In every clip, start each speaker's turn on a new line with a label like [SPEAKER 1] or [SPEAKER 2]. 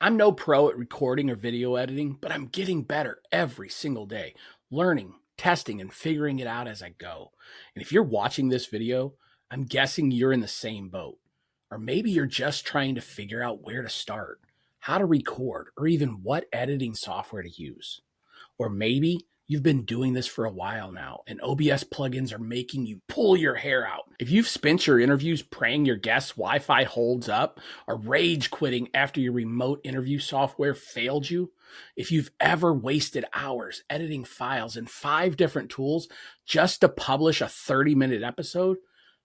[SPEAKER 1] I'm no pro at recording or video editing, but I'm getting better every single day, learning, testing, and figuring it out as I go. And if you're watching this video, I'm guessing you're in the same boat. Or maybe you're just trying to figure out where to start, how to record, or even what editing software to use. Or maybe you've been doing this for a while now, and OBS plugins are making you pull your hair out. If you've spent your interviews praying your guest's Wi-Fi holds up, or rage quitting after your remote interview software failed you, if you've ever wasted hours editing files in 5 different tools just to publish a 30-minute episode,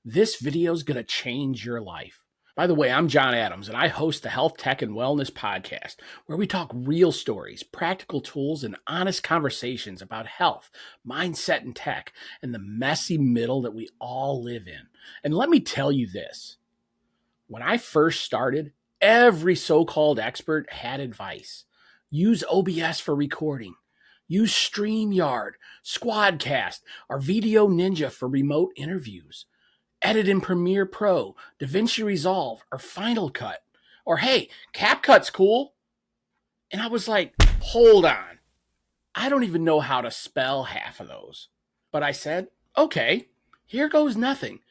[SPEAKER 1] this video is going to change your life. By the way, I'm John Adams, and I host the Health, Tech, and Wellness podcast, where we talk real stories, practical tools, and honest conversations about health, mindset, and tech, and the messy middle that we all live in. And let me tell you this. When I first started, every so-called expert had advice. Use OBS for recording. Use StreamYard, Squadcast, or Video Ninja for remote interviews. Edit in Premiere Pro, DaVinci Resolve, or Final Cut. Or hey, CapCut's cool. And I was like, hold on. I don't even know how to spell half of those. But I said, okay, here goes nothing.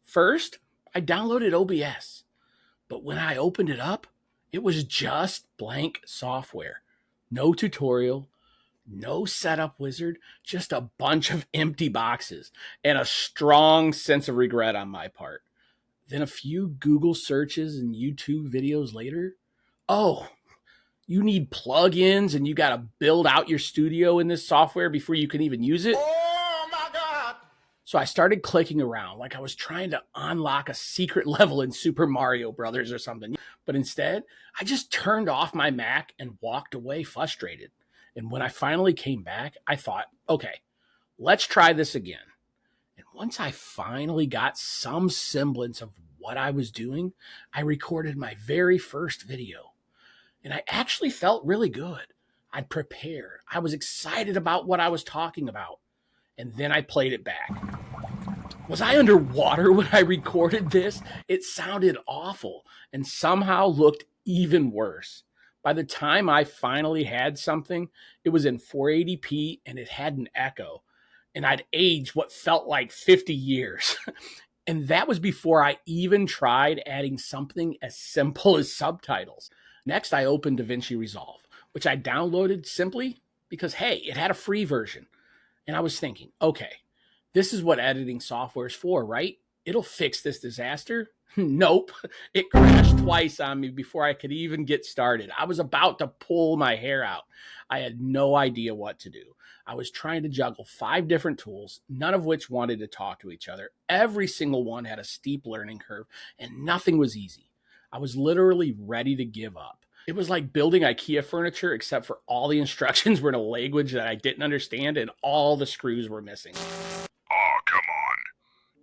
[SPEAKER 1] First, I downloaded OBS. But when I opened it up, it was just blank software. No tutorial. No setup wizard, just a bunch of empty boxes and a strong sense of regret on my part. Then a few Google searches and YouTube videos later, oh, you need plugins and you got to build out your studio in this software before you can even use it.
[SPEAKER 2] Oh my God.
[SPEAKER 1] So I started clicking around like I was trying to unlock a secret level in Super Mario Brothers or something. But instead, I just turned off my Mac and walked away frustrated. And when I finally came back, I thought, okay, let's try this again. And once I finally got some semblance of what I was doing, I recorded my very first video. And I actually felt really good. I'd prepared. I was excited about what I was talking about. And then I played it back. Was I underwater when I recorded this? It sounded awful and somehow looked even worse. By the time I finally had something, it was in 480p and it had an echo. And I'd aged what felt like 50 years. And that was before I even tried adding something as simple as subtitles. Next, I opened DaVinci Resolve, which I downloaded simply because, hey, it had a free version. And I was thinking, okay, this is what editing software is for, right? It'll fix this disaster. Nope. It crashed twice on me before I could even get started. I was about to pull my hair out. I had no idea what to do. I was trying to juggle 5 different tools, none of which wanted to talk to each other. Every single one had a steep learning curve, and nothing was easy. I was literally ready to give up. It was like building IKEA furniture, except for all the instructions were in a language that I didn't understand, and all the screws were missing.
[SPEAKER 3] Oh, come on.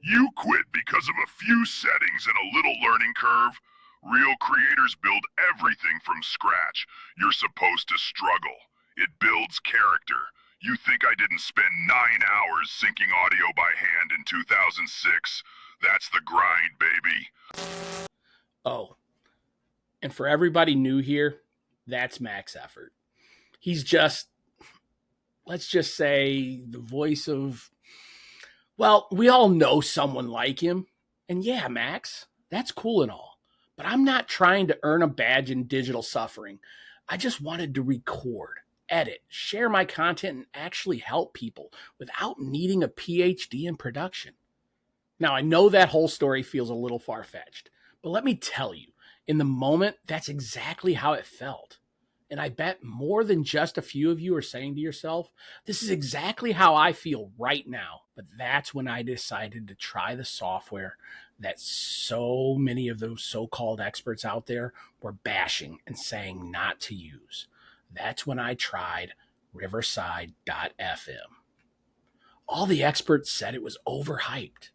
[SPEAKER 3] You quit because of a few settings and a little learning curve? Real creators build everything from scratch. You're supposed to struggle. It builds character. You think I didn't spend 9 hours syncing audio by hand in 2006? That's the grind, baby.
[SPEAKER 1] Oh, and for everybody new here, that's Max Effort. He's just, let's just say, the voice of, well, we all know someone like him. And yeah, Max, that's cool and all. But I'm not trying to earn a badge in digital suffering. I just wanted to record, edit, share my content, and actually help people without needing a PhD in production. Now, I know that whole story feels a little far-fetched, but let me tell you, in the moment, that's exactly how it felt. And I bet more than just a few of you are saying to yourself, this is exactly how I feel right now. But that's when I decided to try the software that so many of those so-called experts out there were bashing and saying not to use. That's when I tried Riverside.fm. All the experts said it was overhyped,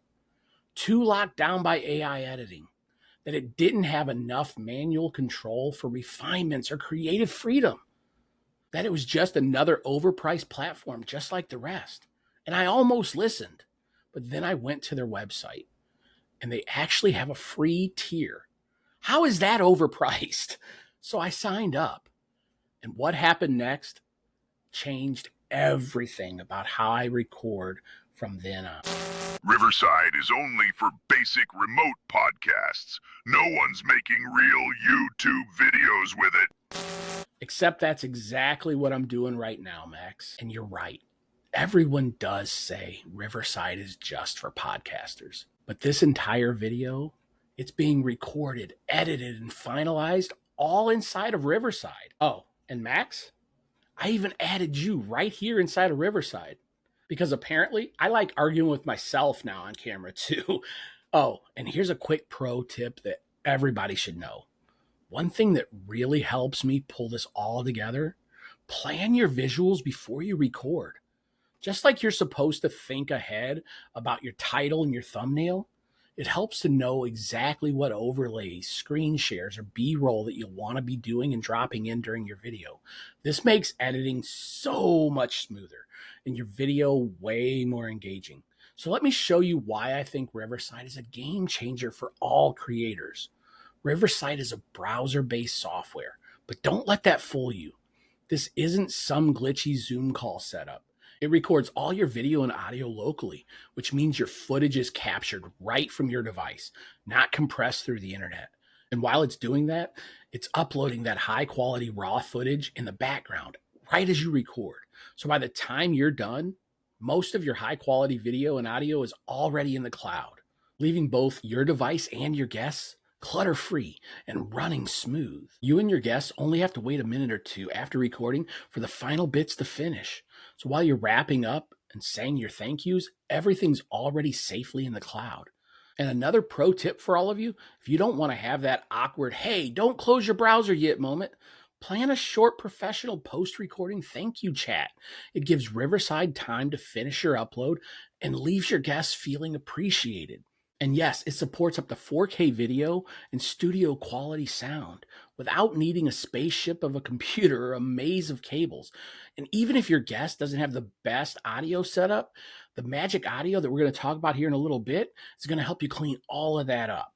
[SPEAKER 1] too locked down by AI editing, that it didn't have enough manual control for refinements or creative freedom, that it was just another overpriced platform just like the rest. And I almost listened, but then I went to their website and they actually have a free tier. How is that overpriced? So I signed up. And what happened next changed everything about how I record from then on.
[SPEAKER 3] Riverside is only for basic remote podcasts. No one's making real YouTube videos with it.
[SPEAKER 1] Except that's exactly what I'm doing right now, Max. And you're right. Everyone does say Riverside is just for podcasters. But this entire video, it's being recorded, edited, and finalized all inside of Riverside. Oh, and Max, I even added you right here inside of Riverside because apparently I like arguing with myself now on camera too. Oh, and here's a quick pro tip that everybody should know. One thing that really helps me pull this all together, plan your visuals before you record. Just like you're supposed to think ahead about your title and your thumbnail, it helps to know exactly what overlays, screen shares, or B-roll that you'll want to be doing and dropping in during your video. This makes editing so much smoother and your video way more engaging. So let me show you why I think Riverside is a game changer for all creators. Riverside is a browser-based software, but don't let that fool you. This isn't some glitchy Zoom call setup. It records all your video and audio locally, which means your footage is captured right from your device, not compressed through the internet. And while it's doing that, it's uploading that high quality raw footage in the background right as you record. So by the time you're done, most of your high quality video and audio is already in the cloud, leaving both your device and your guests clutter-free and running smooth. You and your guests only have to wait a minute or two after recording for the final bits to finish. So while you're wrapping up and saying your thank yous, everything's already safely in the cloud. And another pro tip for all of you, if you don't want to have that awkward, hey, don't close your browser yet moment, plan a short professional post-recording thank you chat. It gives Riverside time to finish your upload and leaves your guests feeling appreciated. And yes, it supports up to 4K video and studio quality sound without needing a spaceship of a computer or a maze of cables. And even if your guest doesn't have the best audio setup, the magic audio that we're going to talk about here in a little bit is going to help you clean all of that up.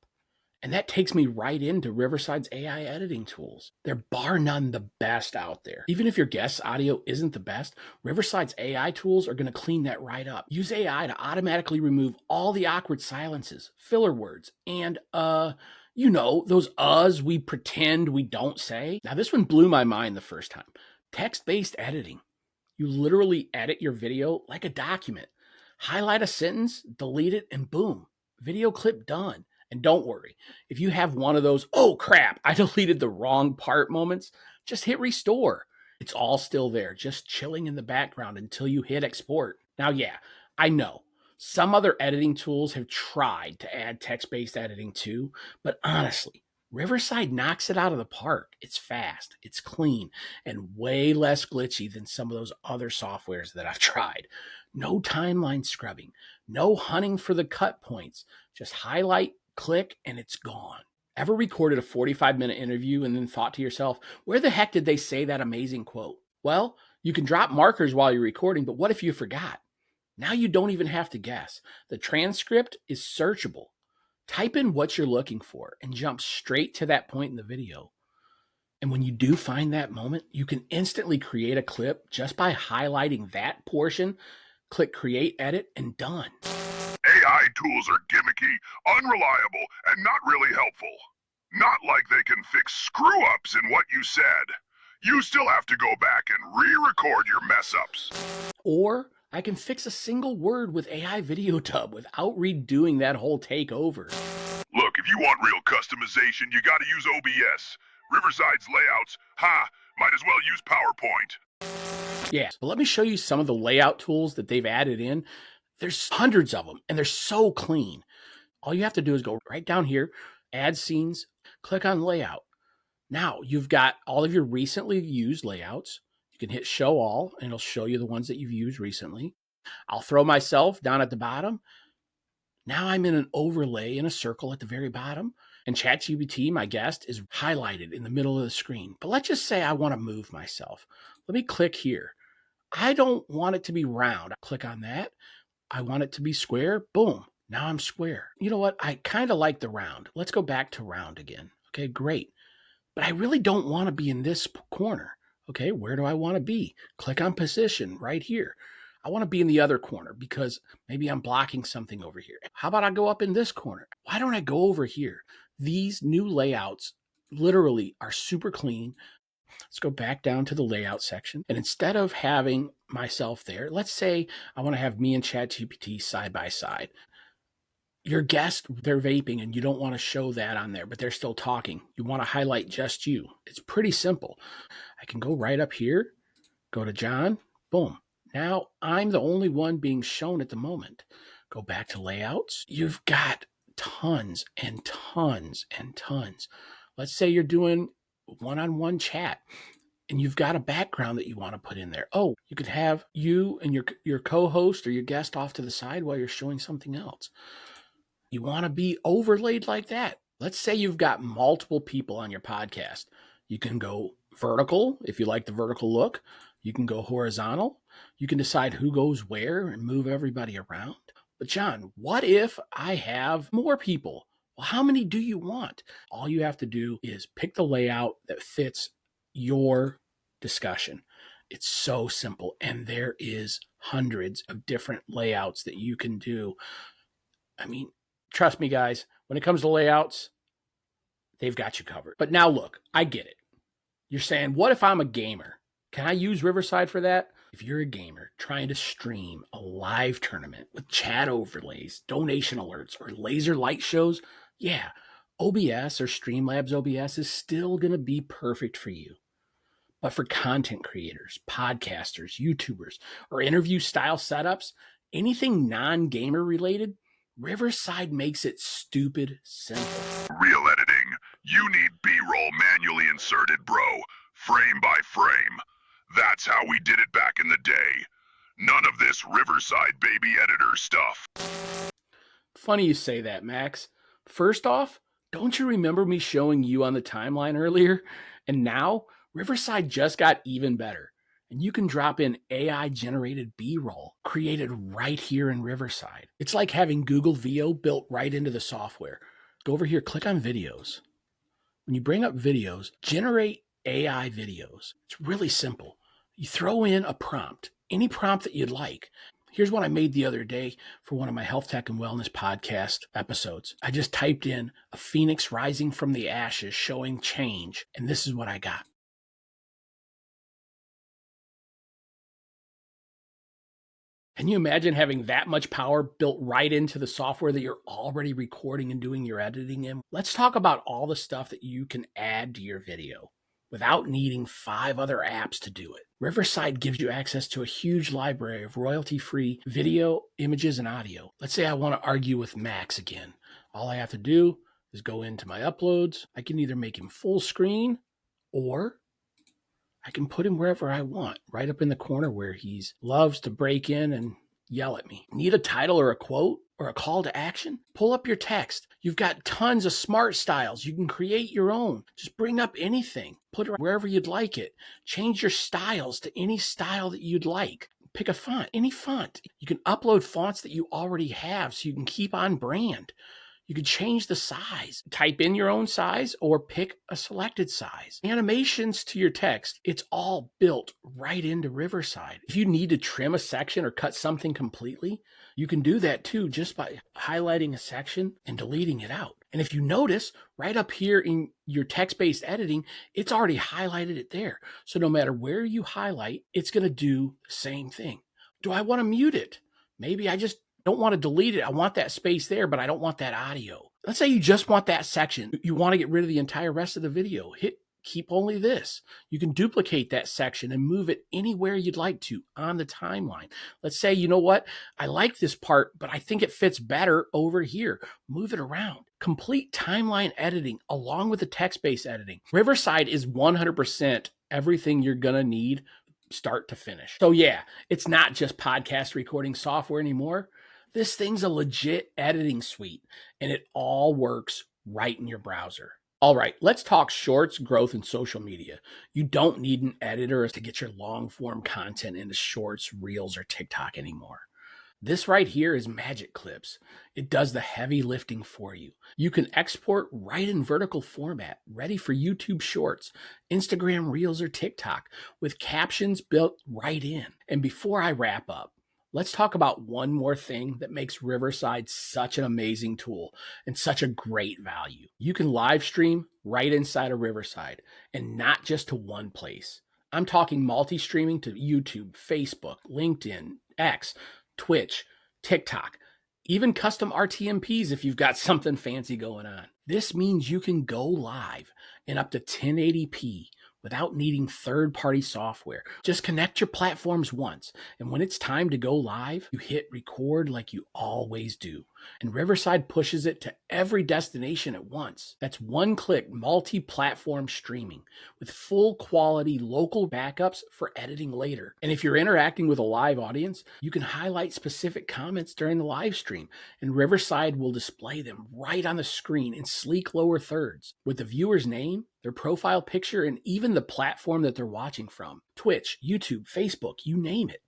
[SPEAKER 1] And that takes me right into Riverside's AI editing tools. They're bar none the best out there. Even if your guest's audio isn't the best, Riverside's AI tools are going to clean that right up. Use AI to automatically remove all the awkward silences, filler words, and those uhs we pretend we don't say. Now this one blew my mind the first time. Text-based editing. You literally edit your video like a document. Highlight a sentence, delete it, and boom, video clip done. And don't worry, if you have one of those, oh crap, I deleted the wrong part moments, just hit restore. It's all still there, just chilling in the background until you hit export. Now, yeah, I know some other editing tools have tried to add text-based editing too, but honestly, Riverside knocks it out of the park. It's fast, it's clean, and way less glitchy than some of those other softwares that I've tried. No timeline scrubbing, no hunting for the cut points, just highlight, click, and it's gone. Ever recorded a 45-minute interview and then thought to yourself, where the heck did they say that amazing quote? Well, you can drop markers while you're recording, but what if you forgot? Now you don't even have to guess. The transcript is searchable. Type in what you're looking for and jump straight to that point in the video. And when you do find that moment, you can instantly create a clip just by highlighting that portion, click create, edit, and done.
[SPEAKER 3] AI tools are gimmicky, unreliable, and not really helpful. Not like they can fix screw-ups in what you said. You still have to go back and re-record your mess-ups.
[SPEAKER 1] Or I can fix a single word with AI Video Tub without redoing that whole takeover.
[SPEAKER 3] Look, if you want real customization, you gotta use OBS. Riverside's layouts, might as well use PowerPoint.
[SPEAKER 1] Yeah, but let me show you some of the layout tools that they've added in. There's hundreds of them, and they're so clean. All you have to do is go right down here, add scenes, click on layout. Now you've got all of your recently used layouts. You can hit show all, and it'll show you the ones that you've used recently. I'll throw myself down at the bottom. Now I'm in an overlay in a circle at the very bottom, and ChatGPT, my guest, is highlighted in the middle of the screen. But let's just say I want to move myself. Let me click here. I don't want it to be round. Click on that. I want it to be square. Boom. Now I'm square. You know what? I kind of like the round. Let's go back to round again. Okay, great. but I really don't want to be in this corner. Okay, where do I want to be? Click on position right here. I want to be in the other corner because maybe I'm blocking something over here. How about I go up in this corner? Why don't I go over here? These new layouts literally are super clean. Let's go back down to the layout section. And instead of having myself there, let's say I want to have me and ChatGPT side by side. Your guest, they're vaping and you don't want to show that on there, but they're still talking. You want to highlight just you. It's pretty simple. I can go right up here, go to John, boom. Now I'm the only one being shown at the moment. Go back to layouts. You've got tons and tons and tons. Let's say you're doing one-on-one chat and you've got a background that you want to put in there. Oh, you could have you and your co-host or your guest off to the side while you're showing something else. You want to be overlaid like that. Let's say you've got multiple people on your podcast. You can go vertical if you like the vertical look. You can go horizontal. You can decide who goes where and move everybody around. But John, what if I have more people? Well, how many do you want? All you have to do is pick the layout that fits your discussion. It's so simple. And there is hundreds of different layouts that you can do. I mean, trust me, guys, when it comes to layouts, they've got you covered. But now look, I get it. You're saying, what if I'm a gamer? Can I use Riverside for that? If you're a gamer trying to stream a live tournament with chat overlays, donation alerts, or laser light shows, yeah, OBS or Streamlabs OBS is still going to be perfect for you. But for content creators, podcasters, YouTubers, or interview style setups, anything non-gamer related, Riverside makes it stupid simple.
[SPEAKER 3] Real editing. You need B-roll manually inserted, bro. Frame by frame. That's how we did it back in the day. None of this Riverside baby editor stuff.
[SPEAKER 1] Funny you say that, Max. First off, don't you remember me showing you on the timeline earlier? And now, Riverside just got even better. And you can drop in AI-generated B-roll created right here in Riverside. It's like having Google VO built right into the software. Go over here, click on videos. When you bring up videos, generate AI videos. It's really simple. You throw in a prompt, any prompt that you'd like. Here's what I made the other day for one of my health tech and wellness podcast episodes. I just typed in a phoenix rising from the ashes showing change, and this is what I got. Can you imagine having that much power built right into the software that you're already recording and doing your editing in? Let's talk about all the stuff that you can add to your video without needing 5 other apps to do it. Riverside gives you access to a huge library of royalty-free video, images, and audio. Let's say I want to argue with Max again. All I have to do is go into my uploads. I can either make him full screen or I can put him wherever I want, right up in the corner where he loves to break in and yell at me. Need a title or a quote or a call to action? Pull up your text. You've got tons of smart styles. You can create your own. Just bring up anything. Put it wherever you'd like it. Change your styles to any style that you'd like. Pick a font, any font. You can upload fonts that you already have so you can keep on brand. You can change the size, type in your own size or pick a selected size. Animations to your text, it's all built right into Riverside. If you need to trim a section or cut something completely, you can do that too just by highlighting a section and deleting it out. And if you notice, right up here in your text-based editing, it's already highlighted it there. So no matter where you highlight, it's going to do the same thing. Do I want to mute it? Maybe I just don't want to delete it. I want that space there, but I don't want that audio. Let's say you just want that section. You want to get rid of the entire rest of the video. Hit keep only this. You can duplicate that section and move it anywhere you'd like to on the timeline. Let's say, you know what? I like this part, but I think it fits better over here. Move it around. Complete timeline editing along with the text-based editing. Riverside is 100% everything you're going to need start to finish. So yeah, it's not just podcast recording software anymore. This thing's a legit editing suite, and it all works right in your browser. All right, let's talk shorts, growth, and social media. You don't need an editor to get your long-form content into shorts, reels, or TikTok anymore. This right here is Magic Clips. It does the heavy lifting for you. You can export right in vertical format, ready for YouTube Shorts, Instagram Reels, or TikTok, with captions built right in. And before I wrap up, let's talk about one more thing that makes Riverside such an amazing tool and such a great value. You can live stream right inside of Riverside, and not just to one place. I'm talking multi-streaming to YouTube, Facebook, LinkedIn, X, Twitch, TikTok, even custom RTMPs if you've got something fancy going on. This means you can go live in up to 1080p without needing third-party software. Just connect your platforms once, and when it's time to go live, you hit record like you always do. And Riverside pushes it to every destination at once. That's one-click multi-platform streaming with full quality local backups for editing later. And if you're interacting with a live audience, you can highlight specific comments during the live stream, and Riverside will display them right on the screen in sleek lower thirds with the viewer's name, their profile picture, and even the platform that they're watching from. Twitch, YouTube, Facebook, you name it.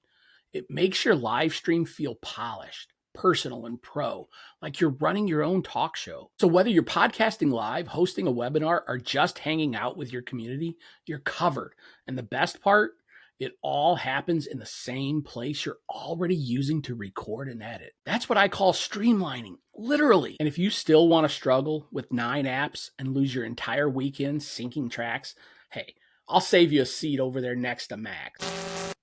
[SPEAKER 1] It makes your live stream feel polished, personal, and pro, like you're running your own talk show. So whether you're podcasting live, hosting a webinar, or just hanging out with your community, you're covered. And the best part, it all happens in the same place you're already using to record and edit. That's what I call streamlining, literally. And if you still want to struggle with 9 apps and lose your entire weekend syncing tracks, hey, I'll save you a seat over there next to Max.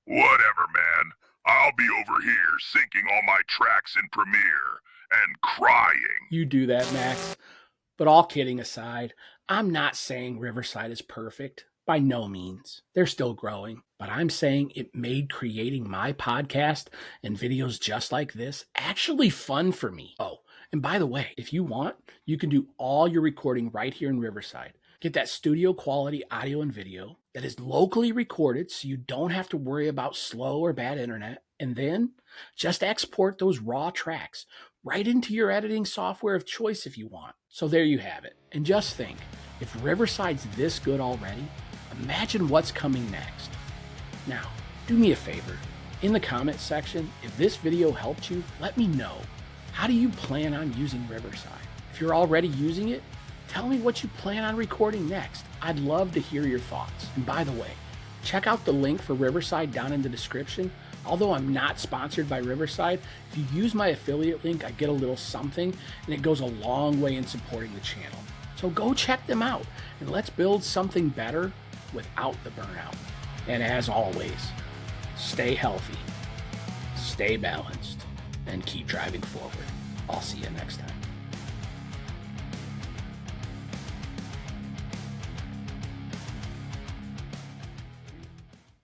[SPEAKER 3] Whatever, man. I'll be over here syncing all my tracks in Premiere and crying.
[SPEAKER 1] You do that, Max. But all kidding aside, I'm not saying Riverside is perfect. By no means. They're still growing. But I'm saying it made creating my podcast and videos just like this actually fun for me. Oh, and by the way, if you want, you can do all your recording right here in Riverside. Get that studio quality audio and video that is locally recorded so you don't have to worry about slow or bad internet. And then just export those raw tracks right into your editing software of choice if you want. So there you have it. And just think, if Riverside's this good already, imagine what's coming next. Now, do me a favor. In the comments section, if this video helped you, let me know. How do you plan on using Riverside? If you're already using it, tell me what you plan on recording next. I'd love to hear your thoughts. And by the way, check out the link for Riverside down in the description. Although I'm not sponsored by Riverside, if you use my affiliate link, I get a little something, and it goes a long way in supporting the channel. So go check them out, and let's build something better without the burnout. And as always, stay healthy, stay balanced, and keep driving forward. I'll see you next time.